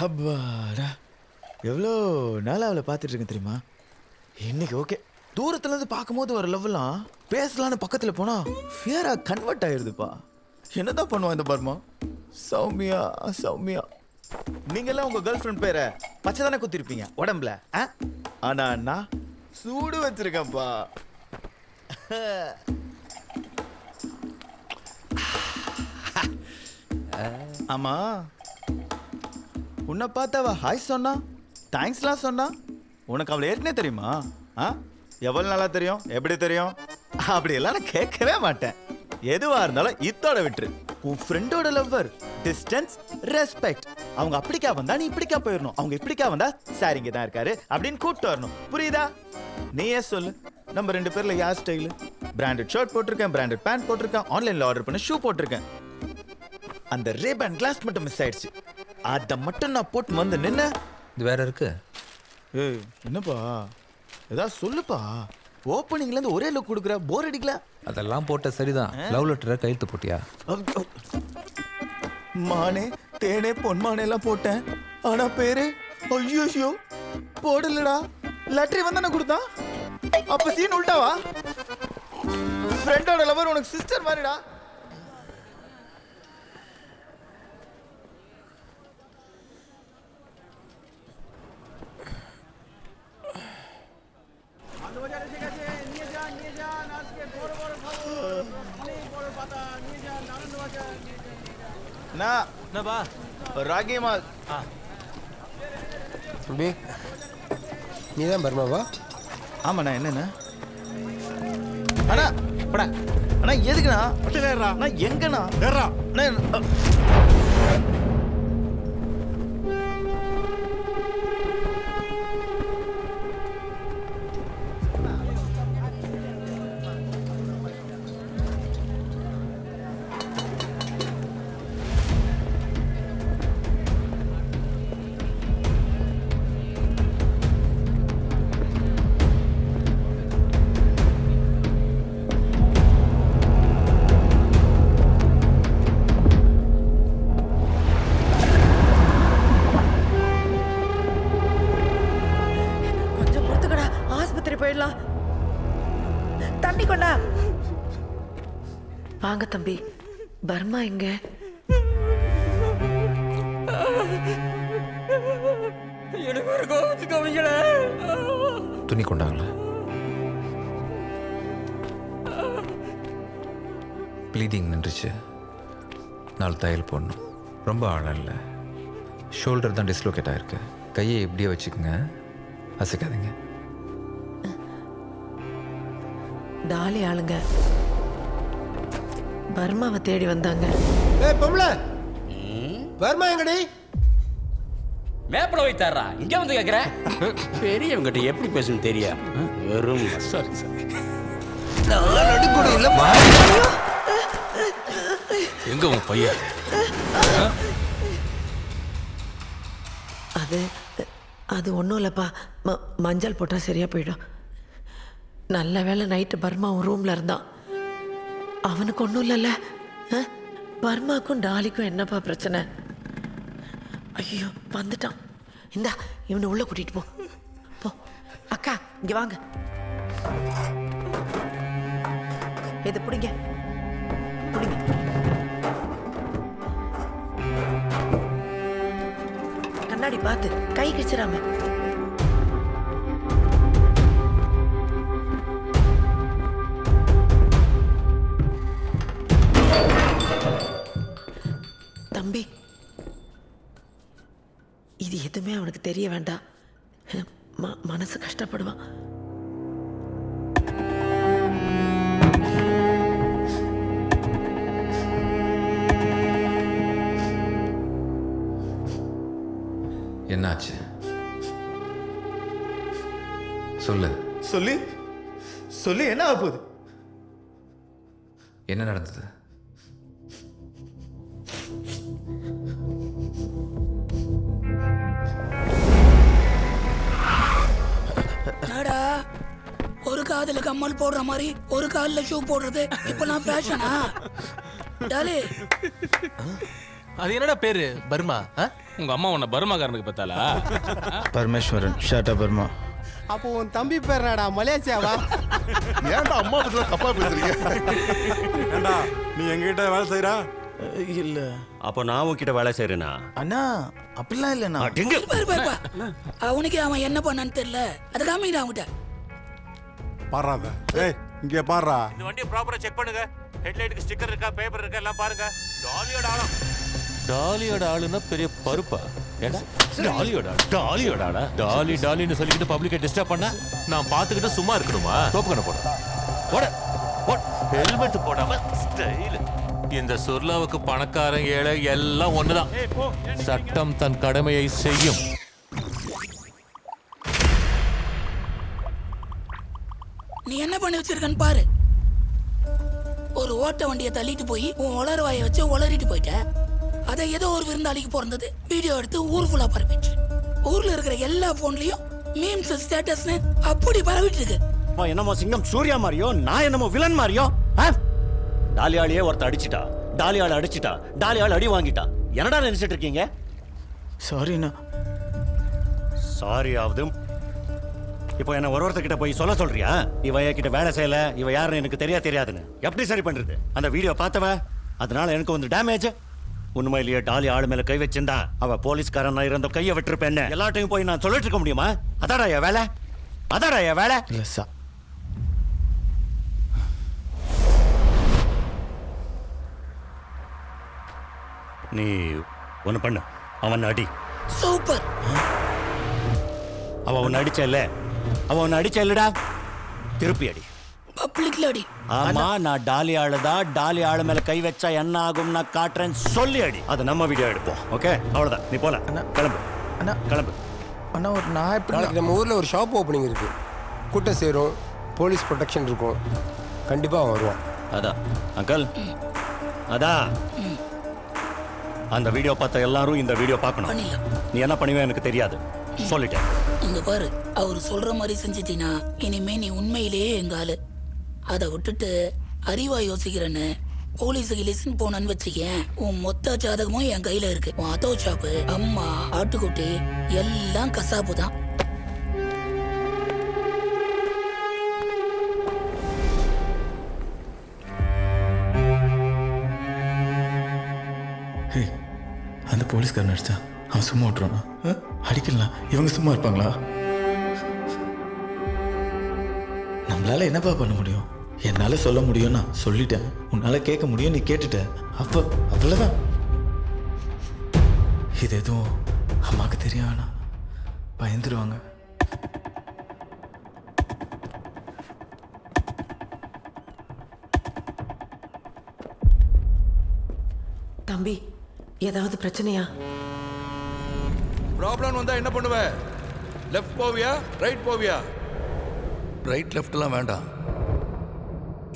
அப்பாடா, எவ்வளோ நாள் அவளை பார்த்துட்டு இருக்கேன் தெரியுமா? இன்னைக்கு ஓகே. தூரத்துல இருந்து பார்க்கும்போது ஒரு லவ்லாம் பேசலான்னு பக்கத்துல போனா ஃபியரா கன்வெர்ட் ஆயிருதுப்பா. என்னதான் பண்ணுவா இந்த பர்மா? சௌமியா சௌமியா. நீங்கெல்லாம் உங்க கேர்ள் ஃப்ரெண்ட் பேரை பச்சை தானே குத்திருப்பீங்க உடம்புல. ஆனா நான் சூடு வச்சிருக்கேன்ப்பா. ஆமா, உன்னை பார்த்தாவ ஹாய் சொன்னா, தேங்க்ஸ்லாம் சொன்னா. உனக்கு அவளை ஏற்கனவே தெரியுமா? எவ்வளவு நல்லா தெரியும்? எப்படி தெரியும்? அப்படியெல்லாம் நான் கேட்கவே மாட்டேன். எதுவா இருந்தாலும் இத்தோட விட்டுரு. உன் ஃப்ரெண்டோட லவ்வர், டிஸ்டன்ஸ், ரெஸ்பெக்ட். அவங்க அப்படிக்கா வந்தா நீ இப்படிக்கா போயிடணும். அவங்க இப்படிக்கா வந்தா சார் இங்க தான் இருக்காரு அப்படின்னு கூப்பிட்டு வரணும். புரியுதா? நீயே சொல்லு, நம்ம 2 பேர்ல யார் ஸ்டைலு? பிராண்டட் ஷர்ட் போட்டிருக்கேன், பிராண்டட் பேண்ட் போட்டிருக்கேன், ஆன்லைன்ல ஆர்டர் பண்ண ஷூ போட்டிருக்கேன். அந்த ரேபன் கிளாஸ் மட்டும் மிஸ் ஆயிடுச்சு. அதை மட்டும் நான் போட்டு வந்து நின்ன. இது வேற இருக்கு. ஏய் என்னப்பா, ஏதாவது சொல்லுப்பா. ஓப்பனிங்ல இருந்து ஒரே லுக் கொடுக்குற, போர் அடிக்கல? அதெல்லாம் போட்ட சரிதான். லவ் லெட்டரை கையெழுத்து போட்டியா? மானே தேனே பொன்மானே எல்லாம் போட்டேன். ஆனா பேரு ஐயோ போடலடா. லெட்டர் வந்தானே கொடுத்தா. அப்ப சீன் உல்டாவா? ஃப்ரெண்டோட லவர் உனக்கு சிஸ்டர் மாதிரிடா. ராகி மால். தம்பி, நீ தான் பர்மாவா? ஆமாண்ணா. என்னண்ணா? அண்ணா படா. அண்ணா எதுக்குண்ணா? அண்ணா எங்கண்ணா? போயிடலாம். தண்ணி கொண்டா. வாங்க தம்பி. பர்மா எங்க? துணி கொண்டாங்களா? ப்ளீடிங் நின்றுச்சு. 4 தையல் போடணும். ரொம்ப ஆழம் இல்லை. ஷோல்டர் தான் டிஸ்லோகேட் ஆயிருக்கு. கையை எப்படியே வச்சுக்கோங்க, அசைக்காதீங்க. டாலி ஆளுங்க பர்மாவை தேடி வந்தாங்க. ஏய் பொம்பளை, பர்மா எங்கடி? மேப்பல வைத்தாரா? இங்க வந்து கேக்குற? பெரியவங்கிட்ட எப்படி பேசணும் தெரியா? வெறும் சாரி சாரி. எங்க உன் பையன்? அது ஒன்றும் இல்லைப்பா. மஞ்சள் போட்டால் சரியா போயிடும். நல்ல வேலை நைட்டு பர்மா ஒரு ரூம்ல இருந்தான். அவனுக்கு ஒன்றும் இல்லைல்ல. பர்மாக்கும் டாலிக்கும் என்னப்பா பிரச்சனை? ஐயோ வந்துட்டான். இந்தா இவனை உள்ள கூட்டிட்டு போ. போ அக்கா, இங்க வாங்க. இது பிடிங்க பிடிங்க. கண்ணாடி பார்த்து கை கிச்சிடாம. தம்பி, இது எதுவுமே அவனுக்கு தெரிய வேண்டாம். மனசு கஷ்டப்படுவான். என்னாச்சு சொல்லு. சொல்லி சொல்லி என்ன ஆக போகுது? என்ன நடந்தது? ஒரு காதுல கம்மல் போடுற மாதிரி ஒரு காலில் ஷூ போடுறது இப்ப நான் ஃபேஷனா? டாலே, அது என்னடா பேரு? பர்மா? உங்க அம்மா உன்னை பர்மாக்காரனுக்கு பார்த்தாளா? பரமேஸ்வரன் ஷாட்டா பர்மா. அப்போ உன் தம்பி பேர் என்னடா மலேசியாவா? ஏன்டா அம்மா பத்தி தப்பா பேசுறீங்க? ஏண்டா நீ எங்ககிட்ட வேலை செய்யறா? இல்ல அப்போ நான் உன்கிட்ட வேலை செய்யறேனா? அண்ணா அப்படிலாம் இல்லைண்ணா. பாரு பாருப்பா அவனுக்கு அவன் என்ன பண்ணான்னு தெரியல அது காமிக்கிறா அவன்கிட்ட. பாடுறாத. ஏய் இங்கே பாடுறா. இந்த வண்டியை ப்ராப்பரா செக் பண்ணுங்க. ஹெட்லைட்டுக்கு ஸ்டிக்கர் இருக்கா, பேப்பர் இருக்கா எல்லாம் பாருங்க. டாலியோட ஆளம். டாலியோட ஆளுன்னா பெரிய பருப்பா? ஏடா டாலியோட ஆளா? டாலின்னு சொல்லிக்கிட்டு பப்ளிக்கை டிஸ்டர்ப் பண்ணா நான் பார்த்துக்கிட்டு சும்மா இருக்கணுமா? தோப்புக்கணை போட ஹெல்மெட் போடாம ஸ்டைல். இந்த சுர்லாவுக்கு பணக்காரன் ஏழை எல்லாம் ஒண்ணுதான். சட்டம் தன் கடமையை செய்யும். நீ என்ன பண்ணி வச்சிருக்கன்னு பாரு. ஒரு ஓட்ட வண்டியை தள்ளிட்டு போய் உன் உளறுவாயை வச்சு உளறிட்டு போயிட்ட. அதை ஏதோ ஒரு விருந்தாளிக்கு பிறந்தது வீடியோ எடுத்து ஊர் ஃபுல்லா பரப்பிச்சு. ஊர்ல இருக்கிற எல்லா போன்லயும் மீம்ஸ் ஸ்டேட்டஸ்னு அப்படி பரவிட்டு இருக்கு. என்னமோ சிங்கம் சூர்யா மாதிரியோ, நான் என்னமோ வில்லன் மாதிரியோ. டாலியாளியே ஒருத்த அடிச்சிட்டா, டாலியாள் அடிச்சிட்டா, டாலியாள் அடி வாங்கிட்டா. என்னடா நினைச்சிட்டு இருக்கீங்க? சாரிண்ணா. சாரி ஆகுது. இப்போ என்ன ஒருத்தர்கிட்ட போய் சொல்ல சொல்றியா? இவ கிட்ட வேலை செய்யல, இவ யாருன்னு எனக்கு தெரியாதுன்னு. எப்படி சரி பண்றது? அந்த வீடியோ பார்த்தவ, அதனால எனக்கு வந்து டேமேஜ். உண்மையிலேயே டாலி ஆளு மேல கை வச்சிருந்தா அவ போலீஸ்காரன் இருந்த கையை விட்டுருப்பேன். எல்லாட்டையும் போய் நான் சொல்லிட்டு இருக்க முடியுமா? அதாடா என் வேலை, அதாடா என் வேலை. இல்ல சா நீ ஒண்ணு பண்ணு, அவன் அடி. சூப்பர். அவ ஒன்னு அடிச்ச இல்லடா, திருப்பி அடி. பப்ளிக்ல அடி. ஆமா, நான் டாலி ஆளுதா. டாலி ஆளு மேல கை வச்சா என்ன ஆகும் நான் காட்டுறேன், சொல்லி அடி. அது நம்ம வீடியோ எடுப்போம். ஓகே, அவ்வளவுதான். நீ போல கிளம்பு. அண்ணா கிளம்பு. அண்ணா ஒரு நான் எப்படி நாளைக்கு நம்ம ஊரில் ஒரு ஷாப் ஓப்பனிங் இருக்கு. கூட்டம் சேரும், போலீஸ் ப்ரொடெக்ஷன் இருக்கும். கண்டிப்பாக அவன் வருவான். அதான் அங்கிள், அதான் அந்த வீடியோ பார்த்த எல்லாரும் இந்த வீடியோ பார்க்கணும். பண்ணிடலாம். நீ என்ன பண்ணுவே எனக்கு தெரியாது, சொல்லிட்டேன். இங்க பாரு, அவர் சொல்ற மாதிரி செஞ்சிட்டீனா இனிமே நீ உண்மையிலேயே எங்க ஆளு. அதை விட்டுட்டு அறிவா யோசிக்கிறேன்னு போலீஸுக்கு லிசன் போனன்னு வச்சுக்கேன், உன் மொத்த ஜாதகமும் என் கையில இருக்கு. உன் அதோ சாப்பு, அம்மா, ஆட்டுக்குட்டி எல்லாம் கசாப்பு தான். அந்த போலீஸ்காரன் அடிச்சா அவன் சும்மா விட்டுருவானா? அடிக்கலாம், இவங்க சும்மா இருப்பாங்களா? நம்மளால என்னப்பா பண்ண முடியும்? என்னால சொல்ல முடியும், நான் சொல்லிட்டேன். உன்னால கேட்க முடியும், நீ கேட்டுட்ட. அப்ப அவ்வளவுதான். இது எதுவும் அம்மாவுக்கு தெரிய வேணாம், பயந்துருவாங்க. தம்பி, ஏதாவது பிரச்சனையா? ப்ராப்ளம் வந்தா என்ன பண்ணுவ? லெஃப்ட் போவியா ரைட் போவியா? ரைட் லெஃப்ட்லாம் வேண்டாம்.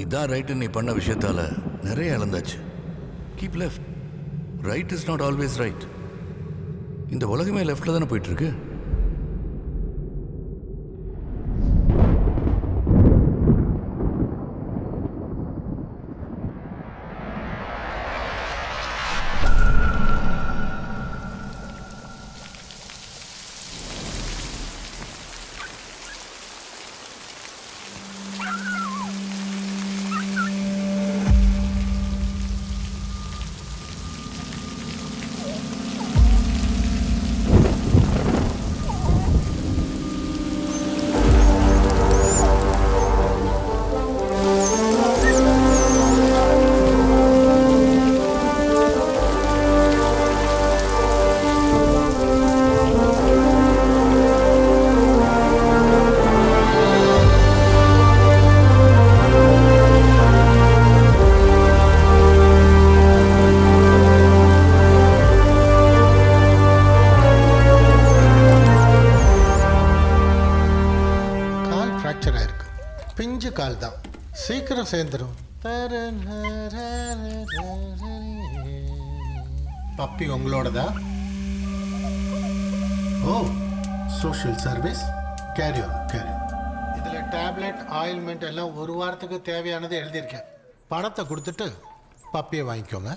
இதான் ரைட்டு. நீ பண்ண விஷயத்தால நிறைய இழந்தாச்சு. Keep left. Right is not always right. இந்த உலகமே லெஃப்ட்ல தானே போயிட்டு இருக்கு. பிஞ்சு கால் தான், சீக்கிரம் சேர்ந்துடும். பப்பி உங்களோடதா? ஓ, social service. Carry on, carry on. இதில் டேப்லெட், ஆயில்மெண்ட் எல்லாம் ஒரு வாரத்துக்கு தேவையானது எழுதியிருக்கேன். பணத்தை கொடுத்துட்டு பப்பியை வாங்கிக்கோங்க.